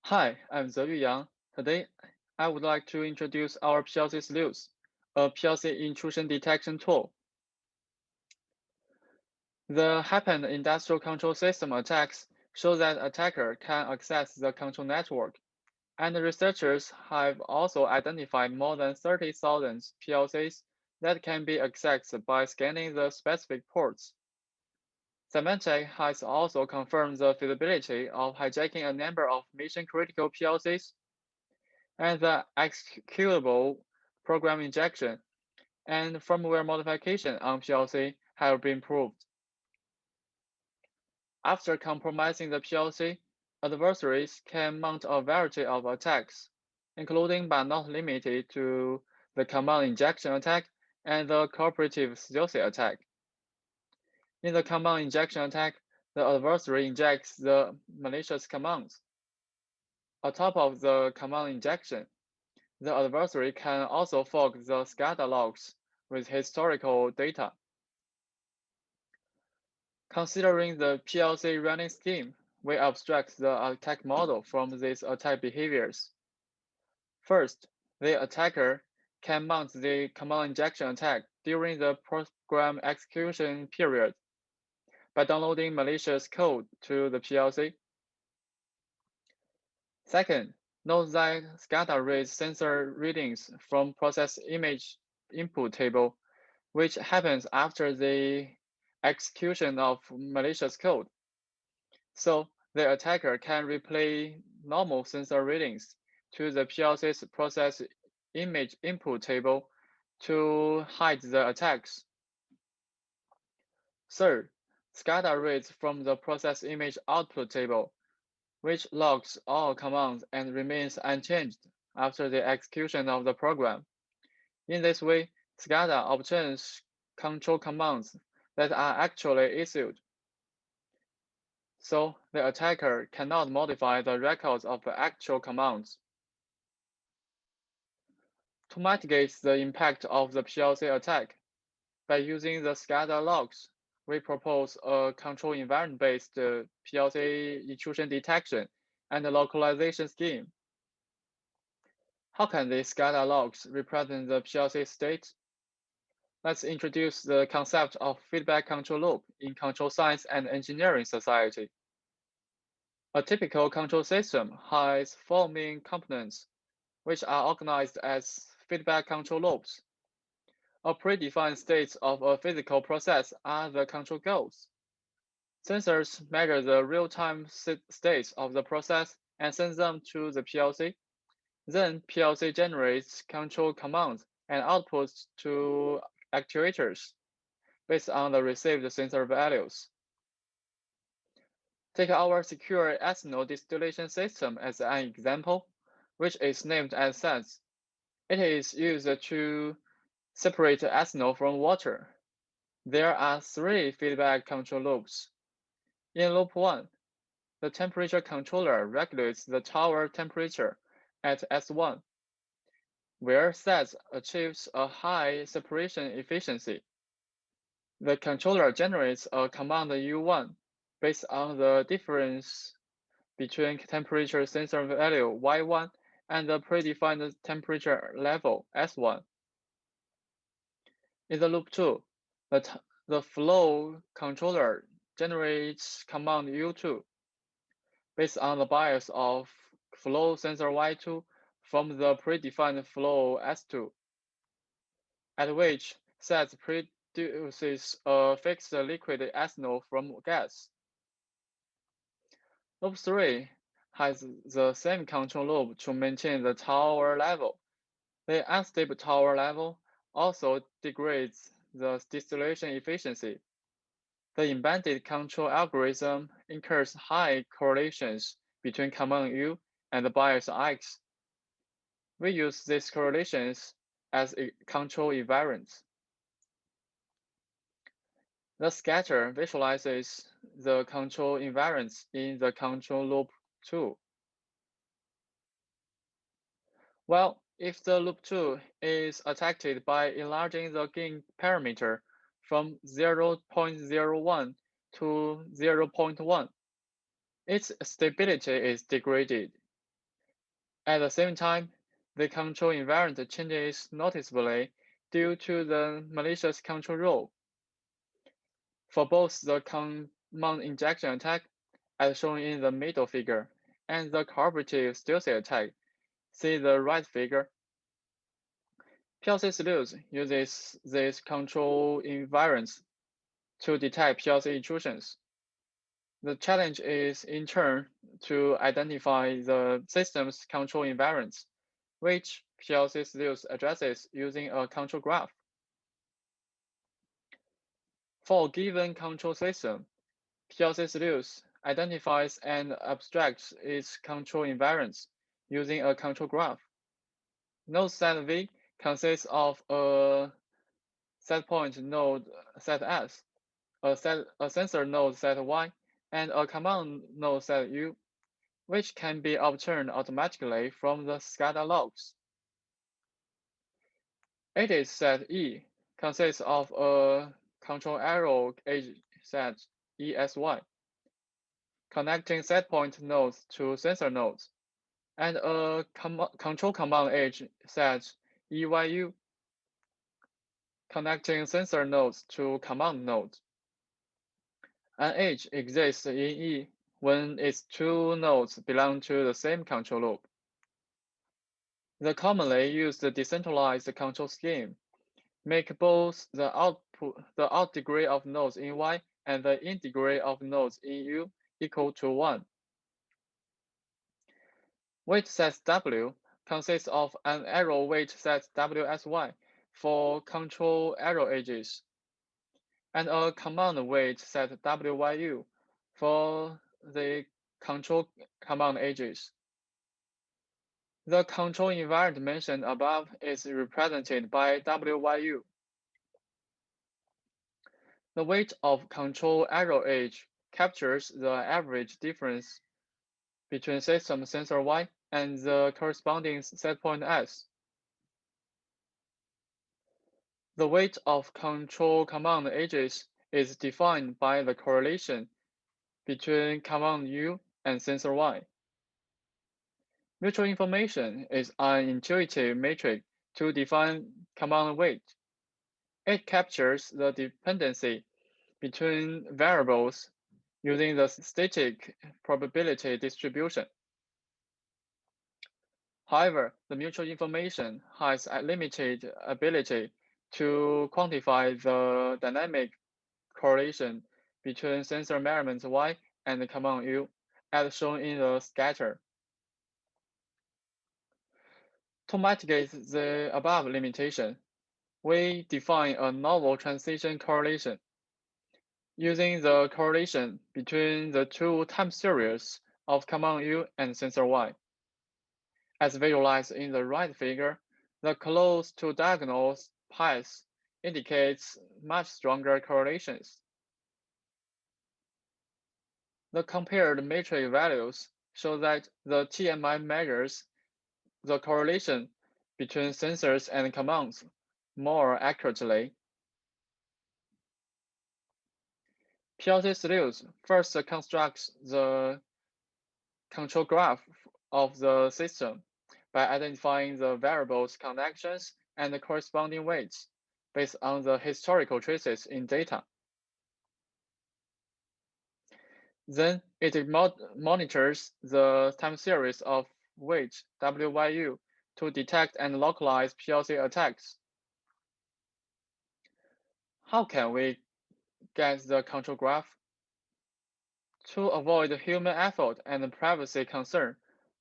Hi, I'm Zeyu Yang. Today, I would like to introduce our PLC Sleuth, a PLC intrusion detection tool. The happened industrial control system attacks show that attacker can access the control network, and researchers have also identified more than 30,000 PLCs that can be accessed by scanning the specific ports. Symantec has also confirmed the feasibility of hijacking a number of mission-critical PLCs and the executable program injection and firmware modification on PLC have been proved. After compromising the PLC, adversaries can mount a variety of attacks, including but not limited to the command injection attack and the cooperative stealthy attack. In the command injection attack, the adversary injects the malicious commands. On top of the command injection, the adversary can also fork the SCADA logs with historical data. Considering the PLC running scheme, we abstract the attack model from these attack behaviors. First, the attacker can mount the command injection attack during the program execution period by downloading malicious code to the PLC. Second, note that SCADA reads sensor readings from process image input table, which happens after the execution of malicious code. So the attacker can replay normal sensor readings to the PLC's process image input table to hide the attacks. Third, SCADA reads from the process image output table, which logs all commands and remains unchanged after the execution of the program. In this way, SCADA obtains control commands that are actually issued. So the attacker cannot modify the records of the actual commands. To mitigate the impact of the PLC attack, by using the SCADA logs, we propose a control environment-based PLC intrusion detection and localization scheme. How can the SCADA logs represent the PLC state? Let's introduce the concept of feedback control loop in control science and engineering society. A typical control system has four main components, which are organized as feedback control loops. A predefined state of a physical process are the control goals. Sensors measure the real-time states of the process and send them to the PLC. Then PLC generates control commands and outputs to actuators based on the received sensor values. Take our secure ethanol distillation system as an example, which is named as SENSE. It is used to separate ethanol from water. There are three feedback control loops. In loop 1, the temperature controller regulates the tower temperature at S1, where SETS achieves a high separation efficiency. The controller generates a command U1 based on the difference between temperature sensor value Y1 and the predefined temperature level S1. In the loop 2, the flow controller generates command U2 based on the bias of flow sensor Y2 from the predefined flow S2, at which SETS produces a fixed liquid ethanol from gas. Loop 3 has the same control loop to maintain the tower level. The unstable tower level also degrades the distillation efficiency. The embedded control algorithm incurs high correlations between command U and the bias X. We use these correlations as control invariants. The scatter visualizes the control invariants in the control loop 2. Well, if the loop 2 is attacked by enlarging the gain parameter from 0.01 to 0.1, its stability is degraded. At the same time, the control invariant changes noticeably due to the malicious control rule. For both the command injection attack, as shown in the middle figure, and the cooperative stealthy attack, see the right figure. PLC Sleuth uses these control invariants to detect PLC intrusions. The challenge is, in turn, to identify the system's control invariants, which PLC Sleuth addresses using a control graph. For a given control system, PLC Sleuth identifies and abstracts its control invariants using a control graph. Node set V consists of a setpoint node set S, a sensor node set Y, and a command node set U, which can be obtained automatically from the SCADA logs. Edit set E consists of a control arrow edge set ESY, connecting setpoint nodes to sensor nodes, and a control command edge set EYU, connecting sensor nodes to command nodes. An edge exists in E when its two nodes belong to the same control loop. The commonly used decentralized control scheme make both the out degree of nodes in Y and the in degree of nodes in U equal to 1. Weight set W consists of an arrow weight set WSY for control arrow edges, and a command weight set WYU for the control command edges. The control invariant mentioned above is represented by WYU. The weight of control arrow edge captures the average difference between system sensor Y and the corresponding setpoint S. The weight of control command edges is defined by the correlation between command U and sensor Y. Mutual information is an intuitive metric to define command weight. It captures the dependency between variables using the static probability distribution. However, the mutual information has a limited ability to quantify the dynamic correlation between sensor measurements Y and command U, as shown in the scatter. To mitigate the above limitation, we define a novel transition correlation. Using the correlation between the two time series of command U and sensor Y. As visualized in the right figure, the close to diagonal path indicates much stronger correlations. The compared metric values show that the TMI measures the correlation between sensors and commands more accurately. PLC Sleuth first constructs the control graph of the system by identifying the variables connections and the corresponding weights based on the historical traces in data. Then it monitors the time series of weight WYU to detect and localize PLC attacks. How can we get the control graph? To avoid human effort and privacy concern,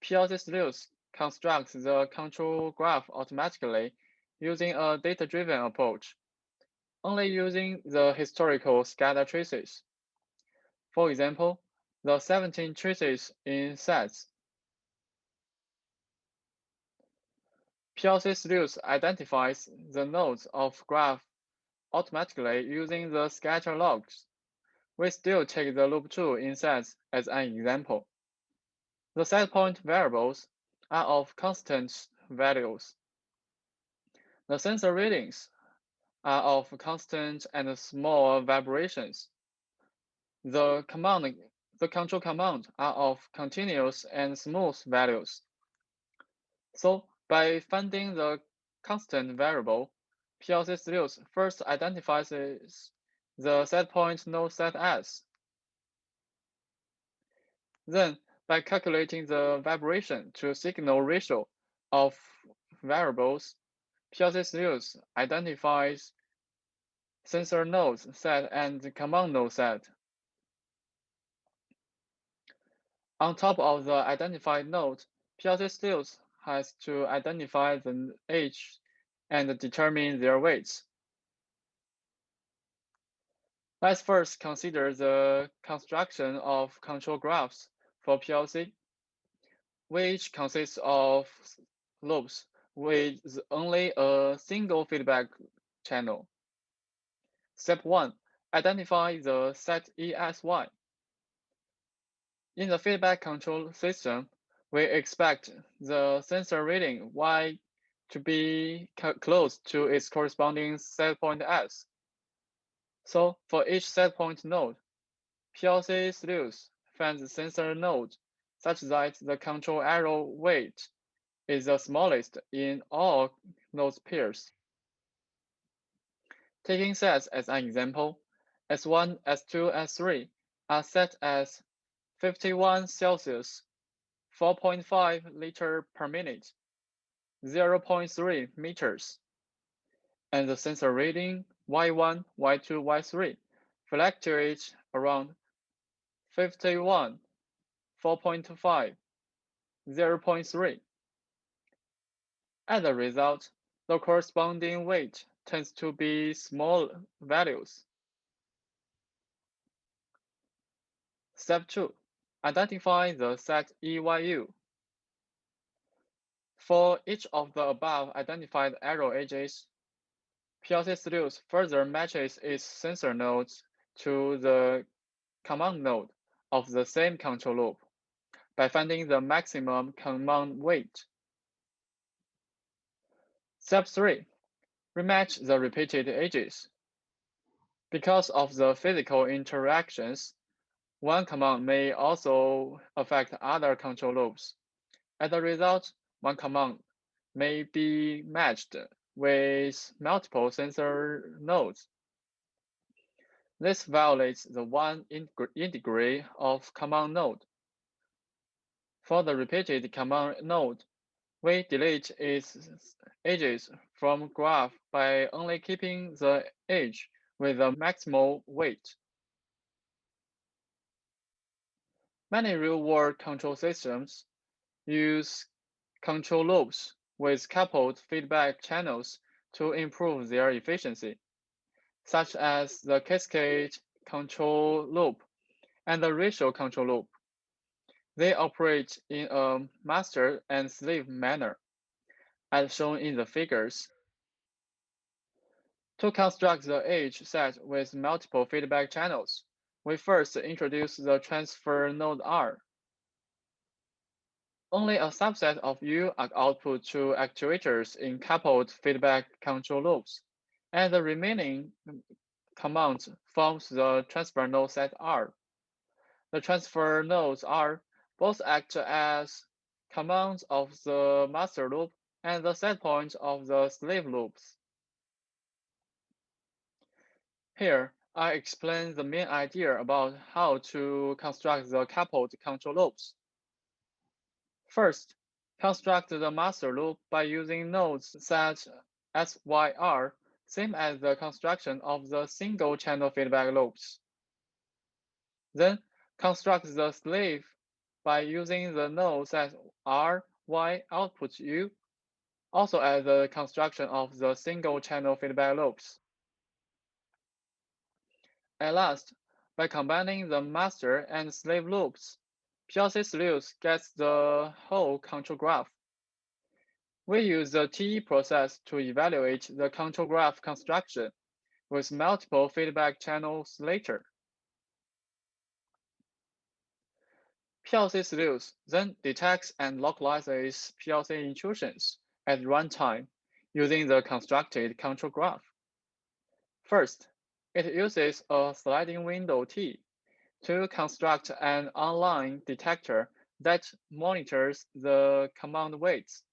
PLC Sleuth constructs the control graph automatically using a data-driven approach, only using the historical SCADA traces. For example, the 17 traces in sets. PLC Sleuth identifies the nodes of graph automatically using the scatter logs. We still take the loop 2 in sets as an example. The setpoint variables are of constant values. The sensor readings are of constant and small vibrations. The control command are of continuous and smooth values. So by finding the constant variable, PLC Sleuth first identifies the setpoint node set as. Then, by calculating the vibration to signal ratio of variables, PLC Sleuth identifies sensor nodes set and command node set. On top of the identified node, PLC Sleuth has to identify the edge and determine their weights. Let's first consider the construction of control graphs for PLC, which consists of loops with only a single feedback channel. Step 1. Identify the set ESY. In the feedback control system, we expect the sensor reading Y to be close to its corresponding setpoint S. So for each setpoint node, PLC Sleuth finds the sensor node such that the control arrow weight is the smallest in all node pairs. Taking sets as an example, S1, S2, S3 are set as 51 Celsius, 4.5 liter per minute, 0.3 meters, and the sensor reading Y1, Y2, Y3 fluctuate around 51, 4.5, 0.3. As a result, the corresponding weight tends to be small values. Step 2. Identify the set EYU. For each of the above identified arrow edges, PLC Sleuth further matches its sensor nodes to the command node of the same control loop by finding the maximum command weight. Step 3. Rematch the repeated edges. Because of the physical interactions, one command may also affect other control loops. As a result, one command may be matched with multiple sensor nodes. This violates the one integrity of command node. For the repeated command node, we delete its edges from graph by only keeping the edge with the maximal weight. Many real-world control systems use control loops with coupled feedback channels to improve their efficiency, such as the cascade control loop and the ratio control loop. They operate in a master and slave manner, as shown in the figures. To construct the edge set with multiple feedback channels, we first introduce the transfer node R. Only a subset of U are output to actuators in coupled feedback control loops, and the remaining command forms the transfer node set R. The transfer nodes R both act as commands of the master loop and the setpoint of the slave loops. Here, I explain the main idea about how to construct the coupled control loops. First, construct the master loop by using nodes set SYR, same as the construction of the single-channel feedback loops. Then, construct the slave by using the node set R, Y output U, also as the construction of the single-channel feedback loops. At last, by combining the master and slave loops, PLC Sleuth gets the whole control graph. We use the TE process to evaluate the control graph construction with multiple feedback channels later. PLC Sleuth then detects and localizes PLC intrusions at runtime using the constructed control graph. First, it uses a sliding window T to construct an online detector that monitors the command weights.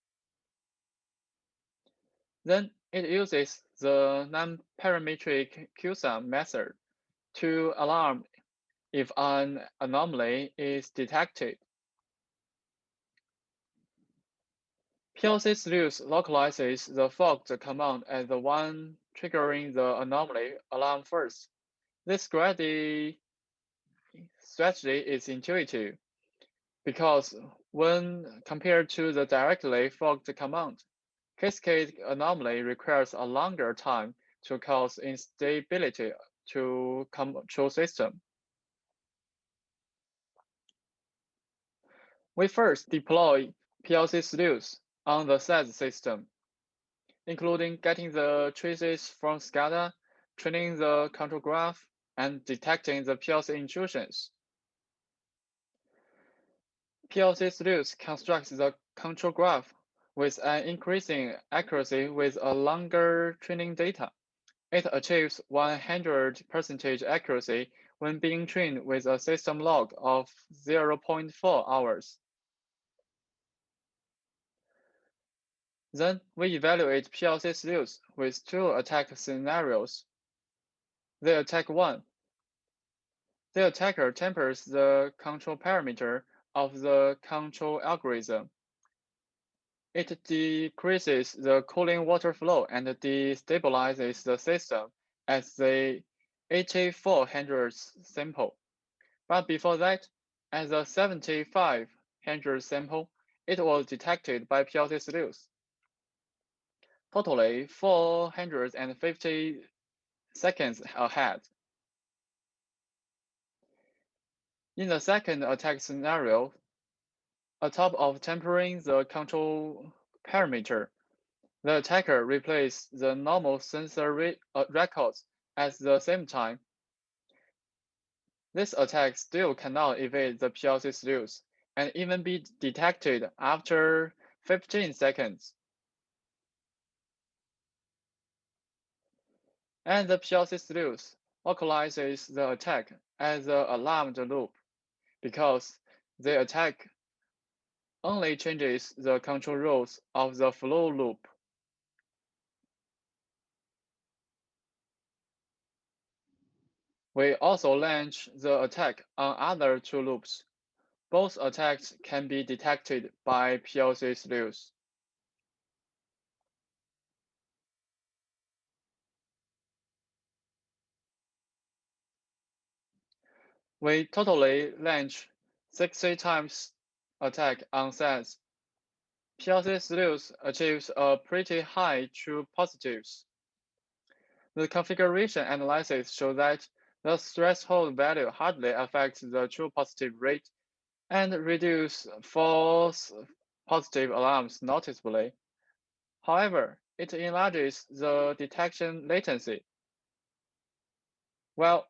Then it uses the non-parametric QSUM method to alarm if an anomaly is detected. PLC Sleuth localizes the forked command as the one triggering the anomaly alarm first. This strategy is intuitive because when compared to the directly forked command, cascade anomaly requires a longer time to cause instability to control system. We first deploy PLC Sleuth on the SAS system, including getting the traces from SCADA, training the control graph, and detecting the PLC intrusions. PLC Sleuth constructs the control graph with an increasing accuracy with a longer training data. It achieves 100% accuracy when being trained with a system log of 0.4 hours. Then we evaluate PLC Sleuth with two attack scenarios. The attack 1. The attacker tampers the control parameter of the control algorithm. It decreases the cooling water flow and destabilizes the system at the 8400 sample. But before that, at the 7500 sample, it was detected by PLC Sleuth. Totally 450 seconds ahead. In the second attack scenario, on top of tampering the control parameter, the attacker replaces the normal sensor records at the same time. This attack still cannot evade the PLC Sleuth and even be detected after 15 seconds. And the PLC Sleuth localizes the attack as an alarmed loop because the attack only changes the control rules of the flow loop. We also launch the attack on other two loops. Both attacks can be detected by PLC Sleuth. We totally launch 60 times attack on SAS. PLC Sleuth achieves a pretty high true positives. The configuration analysis shows that the threshold value hardly affects the true positive rate and reduce false positive alarms noticeably. However, it enlarges the detection latency. Well,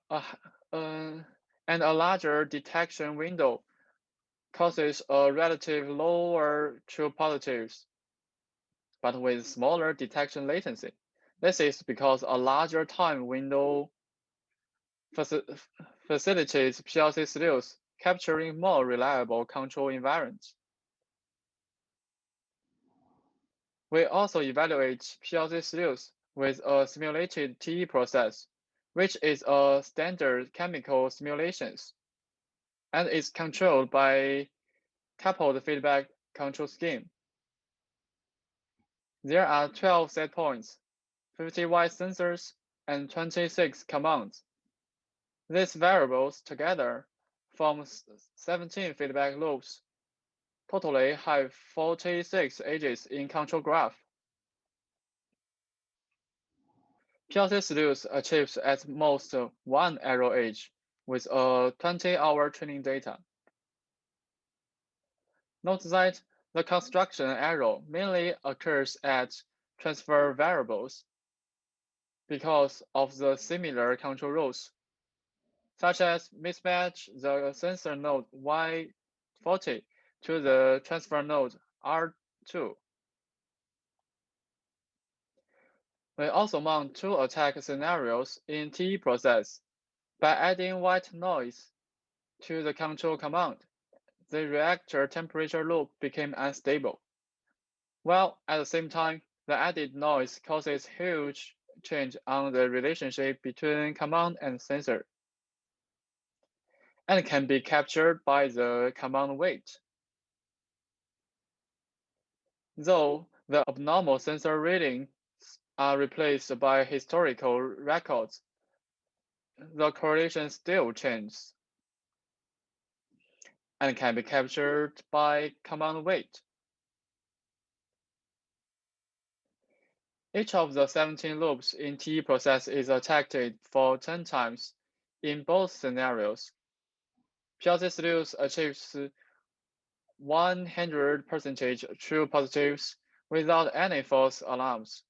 and a larger detection window causes a relative lower true positives, but with smaller detection latency. This is because a larger time window facilitates PLC Sleuth capturing more reliable control invariants. We also evaluate PLC Sleuth with a simulated TE process, which is a standard chemical simulations, and is controlled by coupled feedback control scheme. There are 12 set points, 50 Y sensors, and 26 commands. These variables together form 17 feedback loops. Totally have 46 edges in control graph. PLC Sleuth achieves at most one error edge with a 20-hour training data. Note that the construction error mainly occurs at transfer variables because of the similar control rules, such as mismatch the sensor node Y40 to the transfer node R2. We also mount two attack scenarios in TE process. By adding white noise to the control command, the reactor temperature loop became unstable, while at the same time, The added noise causes huge change on the relationship between command and sensor, and can be captured by the command weight. Though the abnormal sensor readings are replaced by historical records, the correlation still changes and can be captured by command weight. Each of the 17 loops in TE process is attacked for 10 times in both scenarios. PLC Sleuth achieves 100% true positives without any false alarms.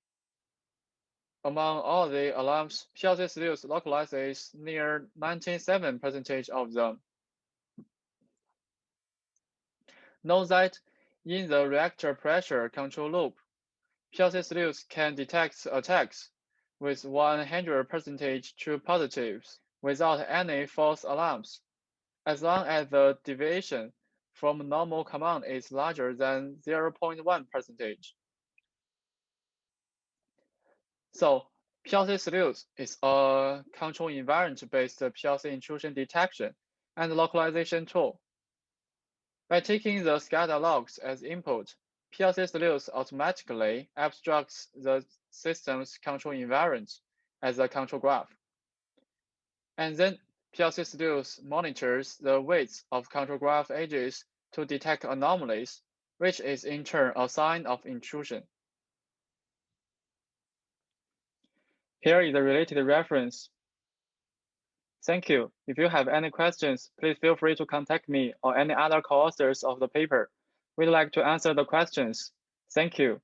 Among all the alarms, PLC Sleuth localizes near 97% of them. Note that in the reactor pressure control loop, PLC Sleuth can detect attacks with 100% true positives without any false alarms, as long as the deviation from normal command is larger than 0.1%. So PLC Sleuth is a control invariant-based PLC intrusion detection and localization tool. By taking the SCADA logs as input, PLC Sleuth automatically abstracts the system's control invariant as a control graph. And then PLC Sleuth monitors the weights of control graph edges to detect anomalies, which is in turn a sign of intrusion. Here is a related reference. Thank you. If you have any questions, please feel free to contact me or any other co-authors of the paper. We'd like to answer the questions. Thank you.